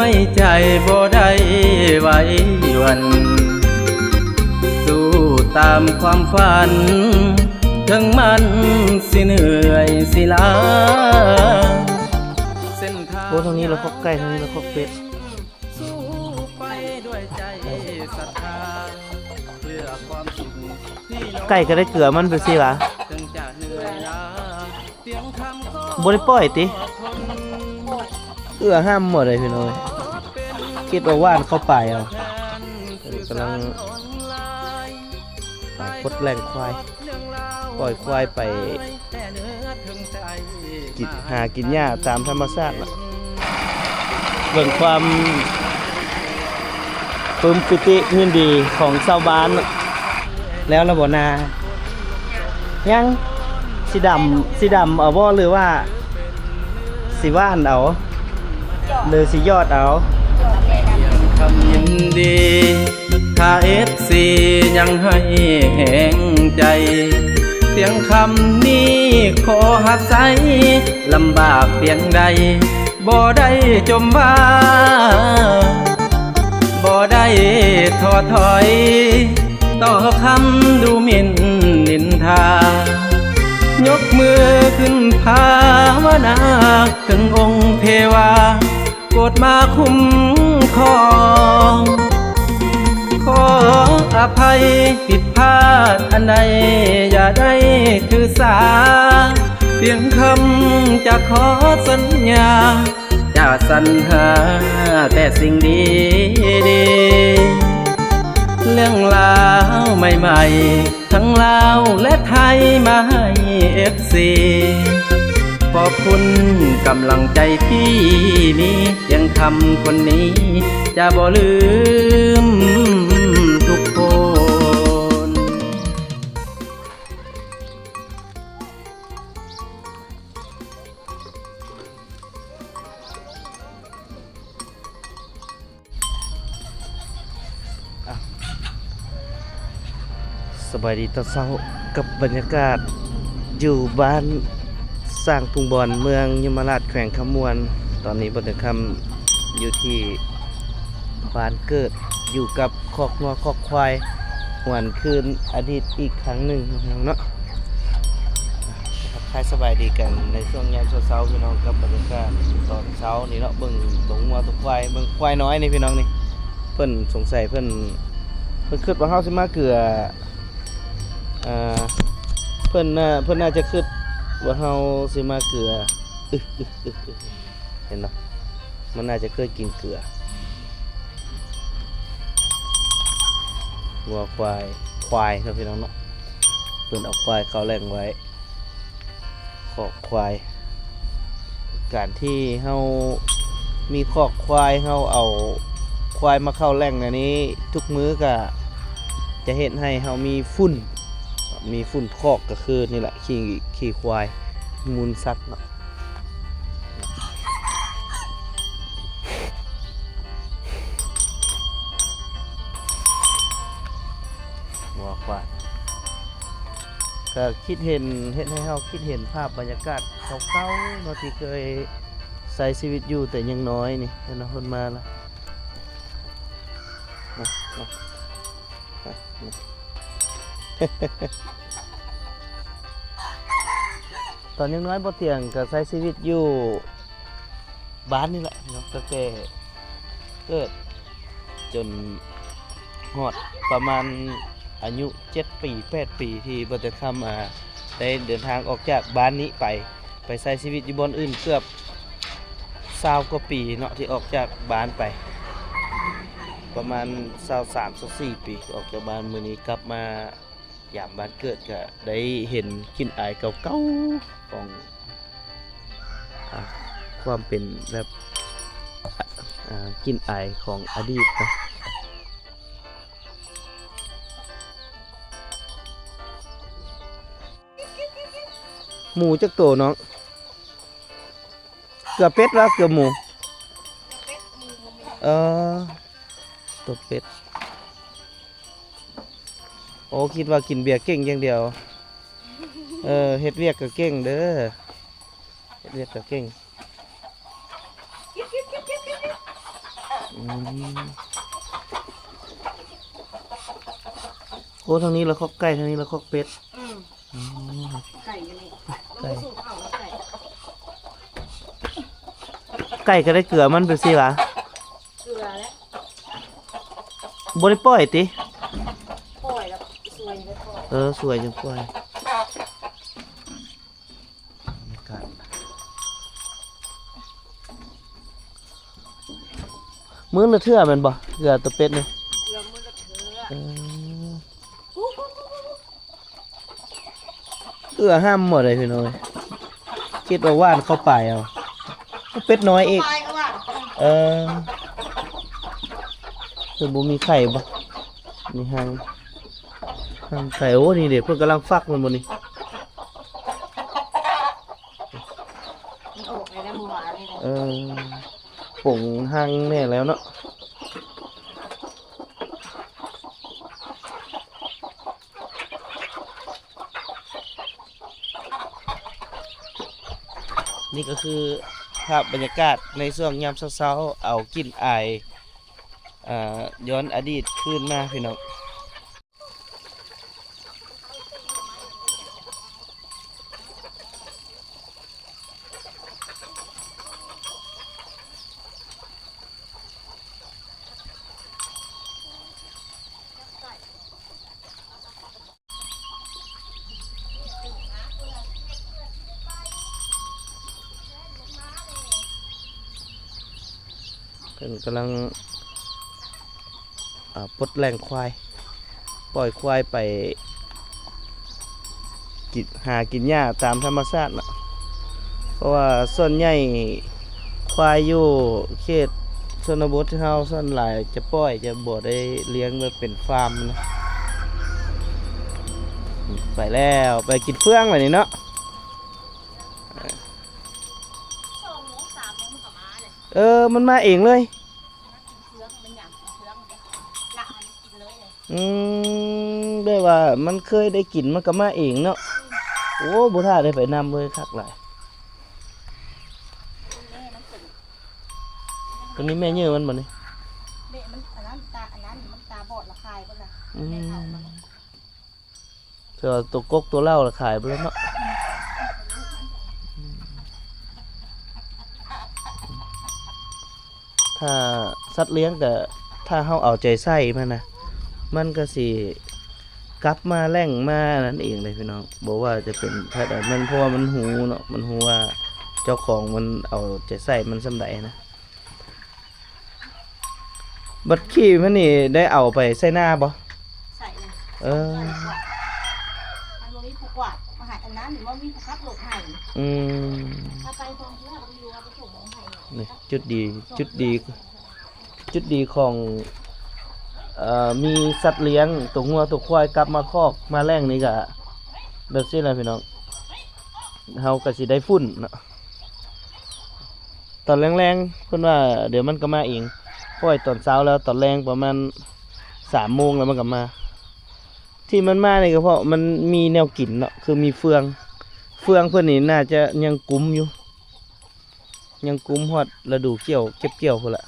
วยใจบ่ได้ไหววันสู้ตามความฝันถึงมันสิเหนื่อยสิล้าเส้นทางโอ้ทางนี้เราคอกไก่ทางนี้เราคอกเป็ดสู้ไปด้วยใจศรัทธาเพื่อความสุขที่ ไก่ก็ได้เกลือมันไปสิวะ ถึงจะเหนื่อยล้าเสียงคำก็ บ่ได้ปล่อยติเกลือห้ามหมดเลยพี่น้อยคิดว่าว่านเข้าไปเอากำลังพดแรงควายปล่อยควายไปหากินหญ้าตามธรรมชาติเรื่องความปลื้มปิติยินดีของชาวบ้านแล้วระบบนายังสีดำเอาบ่หรือว่าสีว่านเอาหรือสียอดเอาคำยินดีถ้าFCยังให้แห่งใจเสียงคำนี้ขอหักใสลำบากเพียงใดบ่ได้จมว่าบ่ได้ท้อถอยต่อคำดูหมิ่นนินทายกมือขึ้นภาวนาถึงองค์เทวาโปรดมาคุ้มครองขออภัยผิดพลาดอันใดอย่าได้ถือสาเพียงคำจะขอสัญญาจะสรรหาแต่สิ่งดีดีเรื่องราวใหม่ๆทั้งลาวและไทยมาให้ FC ขอบคุณกำลังใจที่มียังคำคนนี้จะบ่ลืมทุกคนสบายดีตอนเช้ากับบรรยากาศอยู่บ้านสร้างพุงบอนเมืองยมราชแขวงขมวนตอนนี้บรรยากาศอยู่ที่บ้านเกิดอยู่กับคอกงัวคอกควายหวนคืนอดีตอีกครั้งหนึ่งเนาะทักทายสบายดีกันในช่วงยามเช้าๆพี่น้องกับบรรยากาศตอนเช้านี่เนาะเบิ่งตรงงัวตรงควายเบิ่งควายน้อยนี่พี่น้องนี่เพิ่นสงสัยเพิ่นคิดว่าเฮาสิมาเกลือเพิ่นน่าจะคิดว่าเฮาสิมาเกลือเห็นเนาะมันน่าจะเคยกินเกลือวัวควายครับพี่น้องเนาะเพิ่นเอาควายเข้าแหล่งไว้คอกควายการที่เฮามีคอกควายเฮาเอาควายมาเข้าแหล่งอันนี้ทุกมื้อก็จะเห็นให้เฮามีฝุ่นคอกก็คือนี่แหละขี้ควายมูลสัตว์เนาะวัวควายก็คิดเห็นให้เฮาคิดเห็นภาพบรรยากาศเก่าๆเนาะที่เคยใช้ชีวิตอยู่แต่ยังน้อยนี่เห็นเนาะเพิ่นมาแล้วตอนยังน้อยบ่เตียงก็ใช้ชีวิตอยู่บ้านนี่แหละเนาะตั้งแต่เกิดจนฮอดประมาณอายุ7 ปี 8 ปีที่บ่ได้ได้เดินทางออกจากบ้านนี้ไปใช้ชีวิตอยู่บนอื่นเกือบ20 กว่าปีเนาะที่ออกจากบ้านไปประมาณ23-24 ปีออกจากบ้านมื้อนี้กลับมายามบ้านเกิดก็ได้เห็นกลิ่นอายเก่าๆของความเป็นแบบกลิ่นอายของอดีตนะหมูจักโตน้องเกือบเป็ดแล้วเกือบหมูตัวเป็ดโอ้คิดว่ากินเบียร์เก่งอย่างเดียวเฮ็ดเวียกก็เก่งเด้อเฮ็ดเวียกก็เก่ง มโอ้ทางนี้แล้วคอกไก่ทางนี้แล้วคอกเป็ด อืม ไก่กันนี่ ไก่ สูตรเขาแล้วไก่ ไก่ก็ได้เกลือมันไปสิวะ เกลือแล้ว บ่ได้ปล่อยติ ปล่อยแล้วซวยแล้วปล่อย สวยจังปล่อยบรรยากาศมื้อละเทื่อแม่นบ่เกลือตัวเป็ดนี่ เกลือมือละเถือ เออเกลือห้ามหมดเลยพี่น้อยคิดว่าว่านเข้าไปเอาเป็ดน้อยอีก ไปก็ว่า เออคือบ่มีไข่บ่มีหางไข่โอ้นี่เด็กเพิ่นกำลังฟักมันบ่นี่ มันออกไปแล้วเมื่อวานนี่นะ เออป่งหางแน่แล้วเนาะนี่ก็คือภาพบรรยากาศในช่วงยามเช้าๆเอากลิ่นอายย้อนอดีตขึ้นมาพี่น้องเพิ่นกำลังปลดแรงควายปล่อยควายไปหากินหญ้าตามธรรมชาติเนาะเพราะว่าส่วนใหญ่ควายอยู่เขตชนบทที่เฮาส่วนหลายจะปล่อยจะบ่ได้เลี้ยงมาเป็นฟาร์มนะไปแล้วไปกินเฟืองแบบนี้เนาะ 2 โมง 3 โมงมันก็มาเลย มันมาเองเลย เชื้องมันหยำเชื้องมันละมันกินเลยเลย ได้ว่ามันเคยได้กินมันก็มาเองเนาะโอ้บ่ท่าได้ไปนำเลยคักหลาย แม่มันเป็น ตรงนี้แม่เยอะมันบ่นี่ แม่มันอันนั้นมันตาบอดละคายก็ละ อื แม่เขา ม มัน เธอตัวกกตัวเหล้าละขายไปแล้วเนาะถ้าสัตว์เลี้ยงก็ถ้าเฮาเอาใจใส่มันนะมันก็สิกลับมาแล่งมานั่นเองเลยพี่น้องบอกว่าจะเป็นแพทย์มันเพราะว่ามันหูเนาะมันหูว่าเจ้าของมันเอาใจใส่มันสำใดนะบัดขี้มันนี่ได้เอาไปใส่หน้าบ่ ใส่เลย เออ มันบ่มีผู้กวาดมาหาอันนั้นหรือว่ามีผู้ขับรถให้ อืม ถ้าไปตรงที่เราไปอยู่เอาไปส่งของให้ นี่จุดดีจุดดีจุดดีของมีสัตว์เลี้ยงตัวงัวตัวควายกลับมาคอกมาแล่งนี่ก็แบบนี้แหละพี่น้องเฮาก็สิได้ฝุ่นเนาะตอนแรงๆเพิ่นว่าเดี๋ยวมันก็มาเองปล่อยตอนเช้าแล้วตอนแรงประมาณ3 โมงแล้วมันก็มา ที่มันมานี่ก็เพราะมันมีแนวกินเนาะคือมีเฟืองเพิ่นนี่น่าจะยังกุมอยู่ยังกุมฮอดฤดูเกี่ยวเก็บเกี่ยวพุ่นละ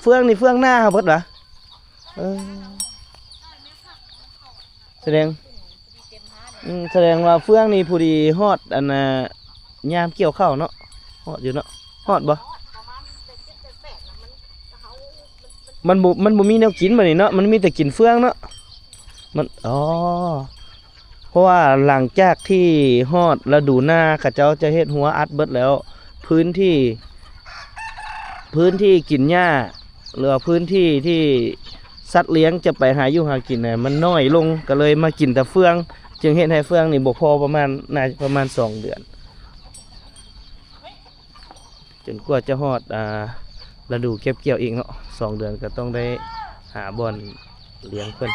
เฟืองนี่เฟืองหน้าครับเพิ่นวะเออแสดงแสดงว่าเฟืองนี่ผู้ดีฮอดอันน่ะยามเกี่ยวข้าวเนาะฮอดอยู่เนาะฮอดบ่ ประมาณ7-8นะเขา มันบ่มีแนวกินบัดนี้เนาะมันมีแต่กินเฟืองเนาะมันเพราะว่าหลังจากที่ฮอดฤดูหน้าเขาเจ้าจะเฮ็ดหัวอัดเบิดแล้วพื้นที่กินหญ้าหรือว่าพื้นที่ที่สัตว์เลี้ยงจะไปหาอยู่หากินน่ะมันน้อยลงก็เลยมากินแต่เฟืองจึงเฮ็ดให้เฟืองนี่บ่พอประมาณน่าจะประมาณ2 เดือนจนกว่าจะฮอดฤดูเก็บเกี่ยวอีกเนาะ2 เดือนก็ต้องได้หาบ่อนเลี้ยงเพิ่น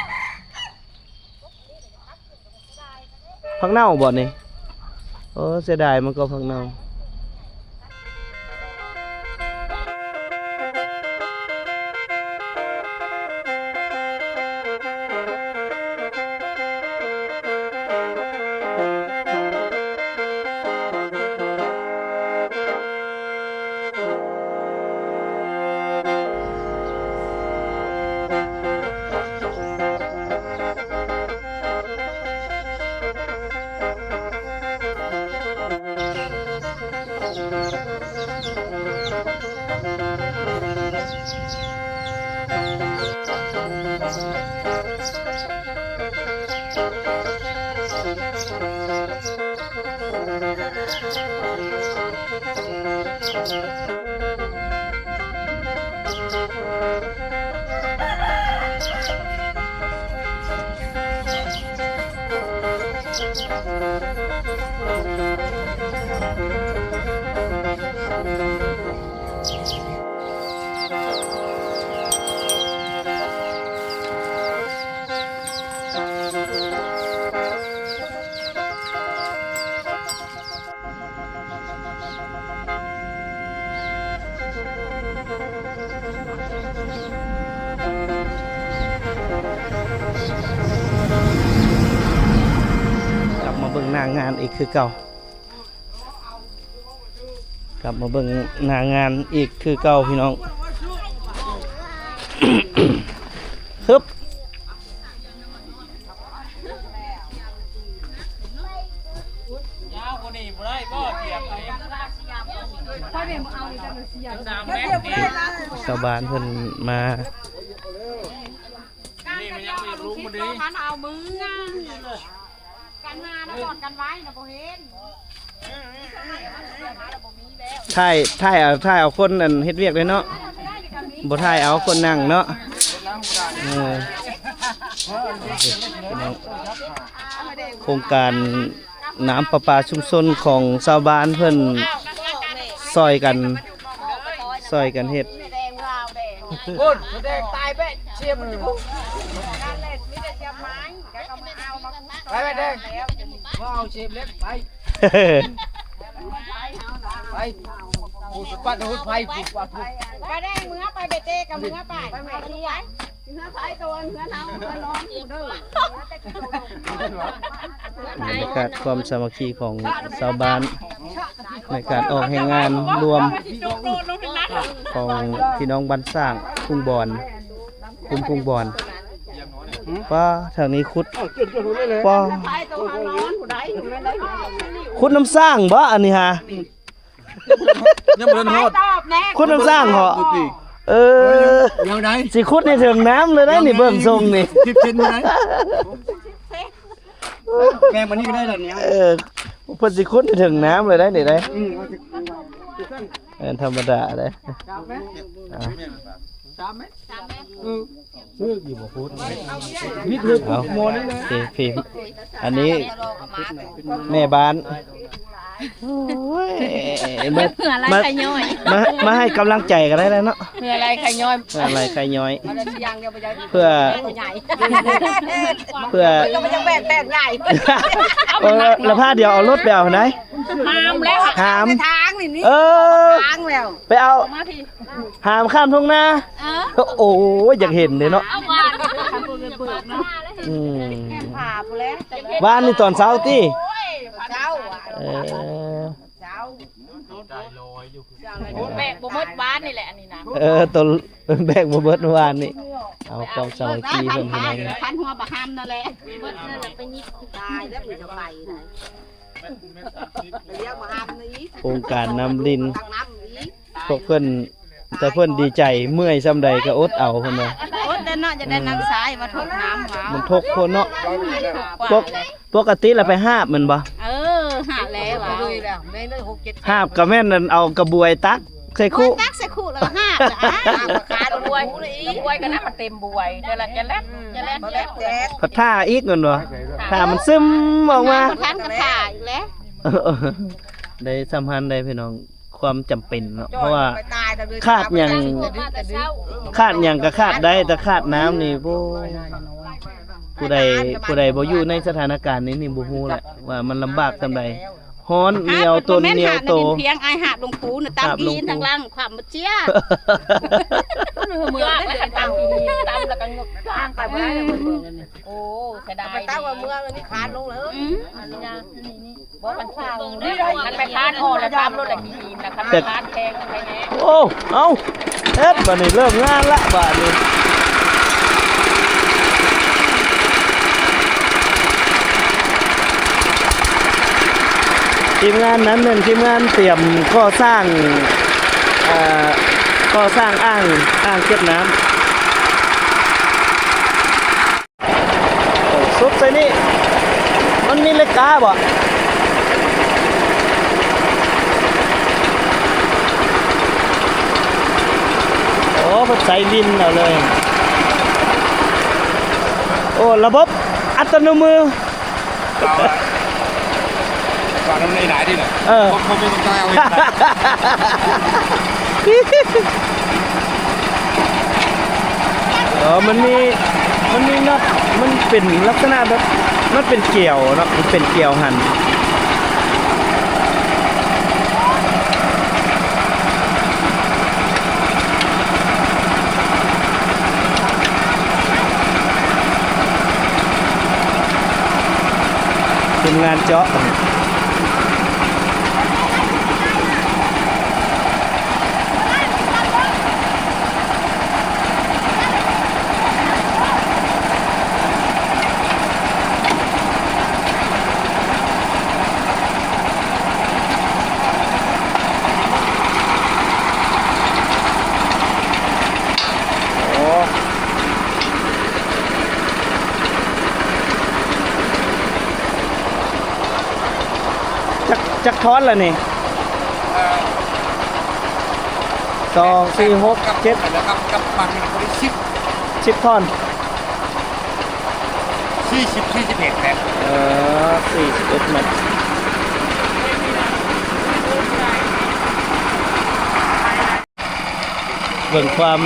ผักเน่าบ่นี่เสียดายมันก็ผักเน่า กลับมาเบิ่งหน้างานอีกคือเก่า กลับมาเบิ่งหน้างานอีกคือเก่าพี่น้อง ฮึบ ชาวบ้านเพิ่นมา พันเอามือกันมาแล้วกอดกันไว้นะโบเห็น ถ่ายเอาคนนั่นเฮ็ดเวียกเลยเนาะบ่ถ่ายเอาคนนั่งเนาะโครงการน้ำประปาชุมชนของชาวบ้านเพิ่นซอยกันเฮ็ด คุณแดงตายไปเชียบมันอยู่นั่นแหละมีแต่เชียบไม้แกก็มาเอามาไปแดงมาเอาเชียบเล็กไปหูปัดหูไฟหูปัดไปแดงมือไปเบเต้กับมือไปเอาที่ไหนมือไฟตัวมือเอามือน้องอยู่ด้วย บรรยากาศความสามัคคีของชาวบ้านในการออกแห่งงานรวมของพี่น้องบ้านสร้างทุ่งบอนทุ่งบอนป้าทางนี้คุดป้าคุดน้ำสร้างบ่อันนี้ฮะ ยังบ่ทันฮอด คุดน้ำสร้างเหรอยังได สิคุดในถึงน้ำเลยได้นี่เบิ่งทรงนี่ 10 เซนบ่ได้แกงมันนี่ก็ได้ล่ะเนี่ย เพิ่นสิคุดในถึงน้ำเลยได้นี่ได้ธรรมดาเด้เอาพี่อันนี้แม่บ้านมาให้กำลังใจกันได้แล้วเนาะ เมื่อไรใครย้อย อะไรใครย้อย เพื่อก็มันจะแบกใหญ่ แล้วผ้าเดียวเอารถไปเอาไหน หามแล้วหามทางนี่ทางแล้ว ไปเอาหามข้ามทุ่งนาโอ้ยอยากเห็นเลยเนาะบ้านนี่ตอนเช้าที่แบกบ่มดบ้านนี่แหละอันนี้นะตัวแบกบ่เบิดเมื่อวานนี่เอาความสามัคคีเพิ่นพี่น้อง พันหัวบะฮัมนั่นแหละเบิดนั่นแหละไปยิบตายแล้วมันจะไปไหนเรียกบะฮัมนี่ โครงการน้ำลินพวกเพิ่นแต่เพิ่นดีใจเมื่อยซำใดก็อดเอาเพิ่นว่าอดเนาะจะได้น้ำสายมาทดน้ำว่ามันทกคนเนาะปกติแล้วไปหาบมันบ่หาแล้วว่าเลยเลย6-7หาบก็แม่นนั่นเอากระบวยตักใส่คู่ตักใส่คู่แล้วก็หาบขาดบวยก็น่ามาเต็มบวยเดี๋ยวละจะแล่นพัดท่าอีกนั่นบ่ท่ามันซึมออกมาทันก็ท่าอีกแล้วได้สัมพันธ์ได้พี่น้องความจำเป็นเนาะเพราะว่าขาดอย่างก็ขาดได้แต่ขาดน้ำนี่ผู้ใดบ่อยู่ในสถานการณ์นี้นี่บ่ฮู้แหละว่ามันลำบากซำใดฮ้อนเหนียวตนเหนียวโตเพียงไอหาบลงปูน่ะตามกินทางล่างความบ่เจี้ยเมืองได้ตามกินตามแล้วก็งกทางไปบ่ได้เมืองนี่โอ้เสียดายไปตามว่าเมืองนี่ขาดลงแล้วนี่บ่มันข้าวมันไปขาดโอแล้วตามรถแล้วกินแล้วคันขาดแพงไปแน่โอ้เอาเฮ็ดบัดนี้เริ่มงานละบัดนี้ ทีมงานนั้นหนึ่งทีมงานเตรียมก่อสร้างก่อสร้างอ่างเก็บน้ำซุปใส่นี่มันมีเล็กกาบ่โอ้พอใส่ดินเอาเลยโอ้ระบบอัตโนมือก่อนน้ำในไหนดิเนี่ยผมไม่ต้องเอามันมีน็อตมันเป็นลักษณะแบบมันเป็นเกี่ยวเนาะมันเป็นเกี่ยวหันทีมงานเจาะจักท้อนละนี่2 4 6 7แล้วกับปันคนที่10ท่อน41แผ่น41เมตรเบิ่งความ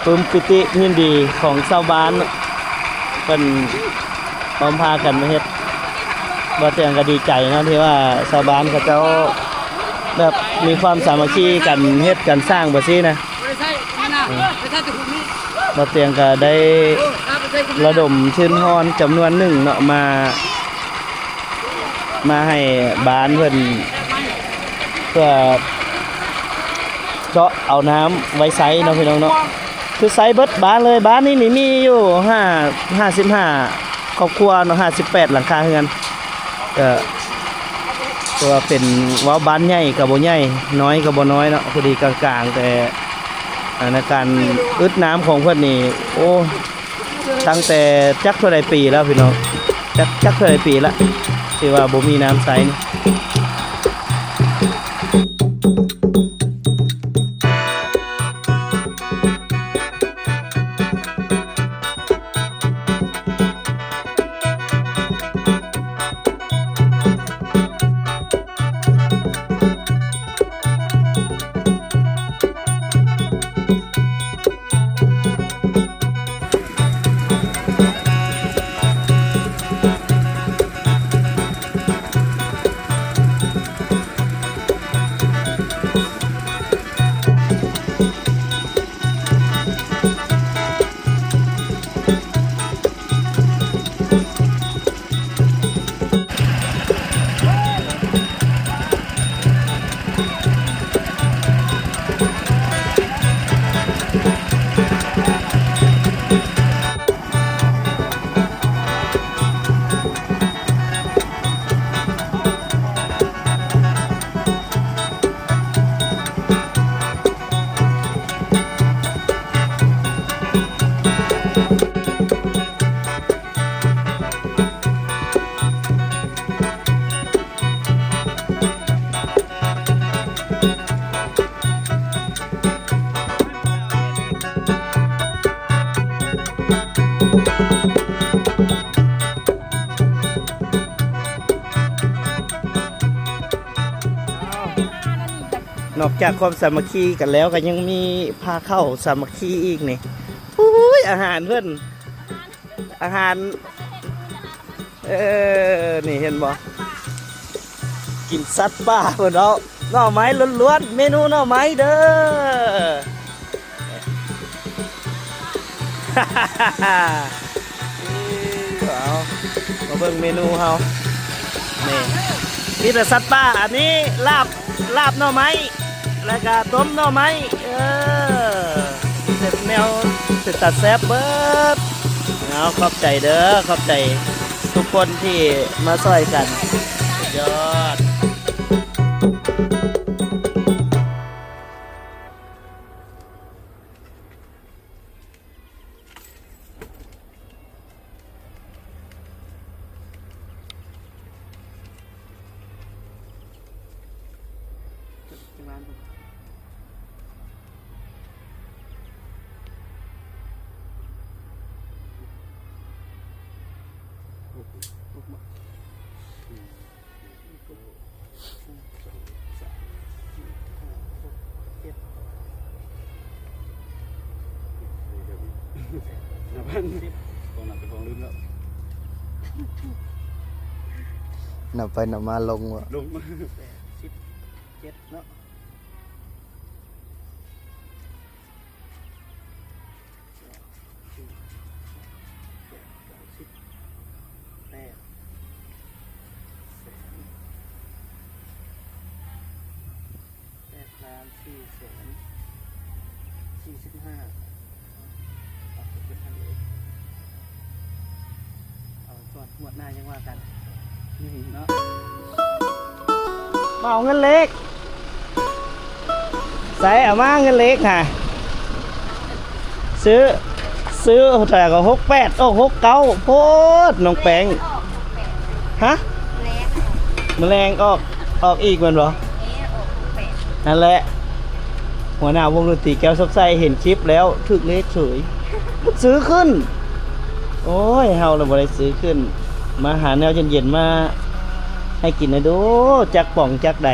ปลื้มปิติยินดีของชาวบ้านเป็นพร้อมพากันมาเฮ็ดบ่เตียงก็ดีใจนะที่ว่าชาวบ้านเขาเจ้าแบบมีความสามัคคีกันเฮ็ดกันสร้างบ่ซี่นะบ่เตียงก็ได้ระดมชื่นฮ้อนจำนวนหนึ่งเนาะมาให้บ้านเพิ่นเพื่อเจาะเอาน้ำไว้ใช้เนาะพี่น้องเนาะคือใช้เบิดบ้านเลยบ้านนี้มีอยู่55ครอบครัวเนาะ58หลังคาเรือนตัวเป็นว่าบ้านใหญ่กับบ่ใหญ่น้อยกับบ่น้อยเนาะพอดีกลางๆแต่ในการอึดน้ำของเพิ่นนี่โอ้ตั้งแต่จักเท่าใดปีแล้วพี่น้องจักเท่าใดปีแล้วที่ว่าบ่มีน้ำใช้นี่นอกจากความสามัคคีกันแล้วก็ยังมีพาเข้าสามัคคีอีกนี่อุ้ยอาหารเพื่อนอาหารนี่เห็นบ่กินสัตว์ป่าเพื่อนเราหน่อไม้ล้วนๆเมนูหน่อไม้เด้อเอามาเบิ่งเมนูเฮานี่มีแต่สัตว์ป่าอันนี้ลาบหน่อไม้แล้วก็ต้มหน่อไม้เสร็จแนวเสร็จตัดแซ่บเบิดเอาขอบใจเด้อขอบใจ ทุกคนที่มาช่วยกันยอดนับไปนับมาลงวะลง17เนาะหมดหน้ายังว่ากันเนาะมาเอาเงินเล็กใส่เอามาเงินเล็กค่ะซื้อแต่ก็6869โพดน้องแปงฮะแมลงออกอีกมันเหรอนั่นแหละหัวหน้าวงดนตรีแก้วซอกไซเห็นคลิปแล้วถึกเลขเฉยซื้อขึ้นโอ้ยเฮาเราบ่ได้ซื้อขึ้นมาหาแนวเย็นๆมาให้กินนะดูจักป่องจักใด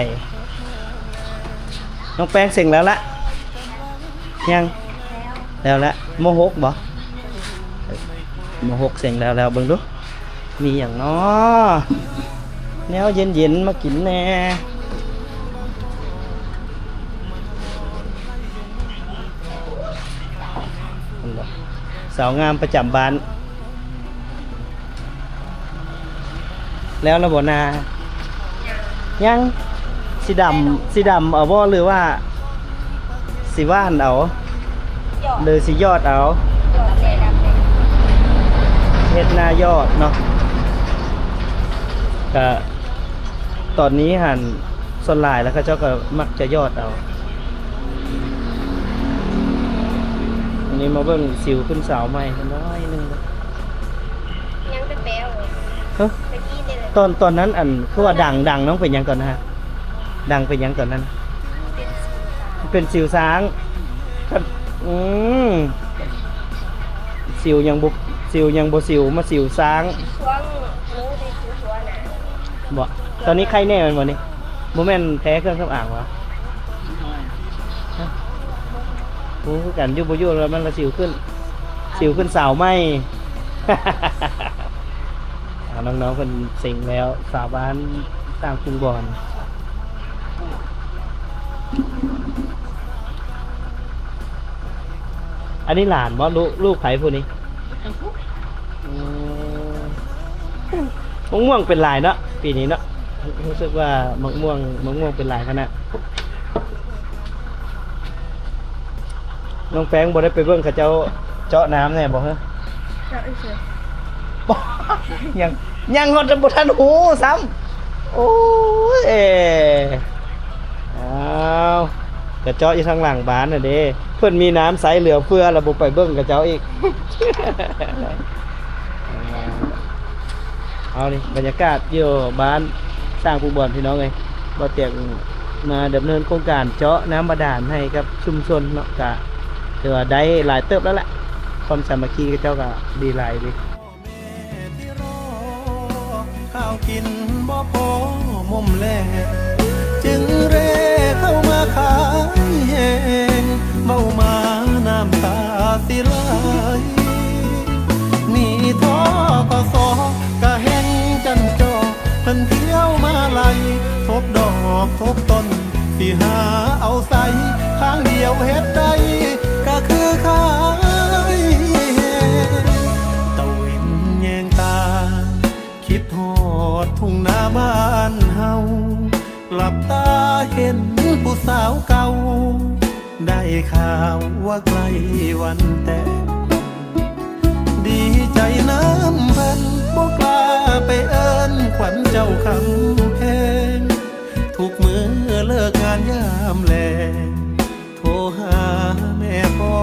น้องแป้งเสร็จแล้วละยังแล้วละโมหกบ่โมหกเสร็จแล้วเบิ่งดูมีอย่างน้อแนวเย็นๆมากินแน่สาวงามประจำบ้านแล้วระบบนายังสีดำเอาบ่หรือว่าสีว่านเอาหรือสียอดเอาเฮ็ดหน้ายอดเนาะก็ตอนนี้หันส่วนหลายแล้วก็เจ้าก็มักจะยอดเอาอันนี้มาเบิ่งสิวขึ้นสาวใหม่น้อยนึงยังเป็นแบวตอนนั้นอันคือว่าดังน้องเป็นยังก่อนนะฮะดังเป็นยังก่อนนั้นเป็นสิวช้างสิวยังบ่สิวมาสิวช้างช่วงรู้ในช่วงน่ะบ่ตอนนี้ใครแน่มันบ่นี่บ่แม่นแท้เครื่องสำอางวะโอ้กันอยู่บ่อยู่แล้วมันละสิวขึ้นสาวไหม น้องๆเป็นสิงแล้วสาวบ้านต่างคุงบอลอันนี้หลานบ่ลูกไผ่ผู้นี้มะม่วงเป็นลายเนาะปีนี้เนาะรู้สึกว่ามะม่วงเป็นลายขนาดน้องแป้งบ่ได้ไปเบิ่งเขาเจ้าเจาะน้ำแน่บ่ฮะเจาะเฉยยังฮอดบ่ทันหูซ้ำโอ้ยอ้าวกระเจาะอยู่ทางหลังบ้านน่ะเด้เพิ่นมีน้ำใสเหลือเฟือแล้วบ่ไปเบิ่งกระเจ้าอีกเอานี่บรรยากาศอยู่บ้านสร้างผู้บอลพี่น้องเอ้ยบ่เตียงมาดำเนินโครงการเจาะน้ำบาดาลให้กับชุมชนเนาะก็ถือว่าได้หลายเติบแล้วแหละความสามัคคีกับเจ้าก็ดีหลายดิข้าวกินบ่พอมุมแลจึงเร่เข้ามาขายแหงเมามาน้ำตาสิไหลนี่ท้อกสอกะแห้งจันจอเพิ่นเที่ยวมาไล่ทบดอกทบต้นสิหาเอาใส่ทางเดียวเฮ็ดได้ก็คือขายตะวินแยงตาคิดฮอดทุ่งนาบ้านเฮาหลับตาเห็นผู้สาวเก่าได้ข่าวว่าใกล้วันแต่งดีใจน้ำเพิ่นบ่กล้า เจ้าคำแพงทุกมือเลิกงานยามแลงโทรหาแม่พ่อ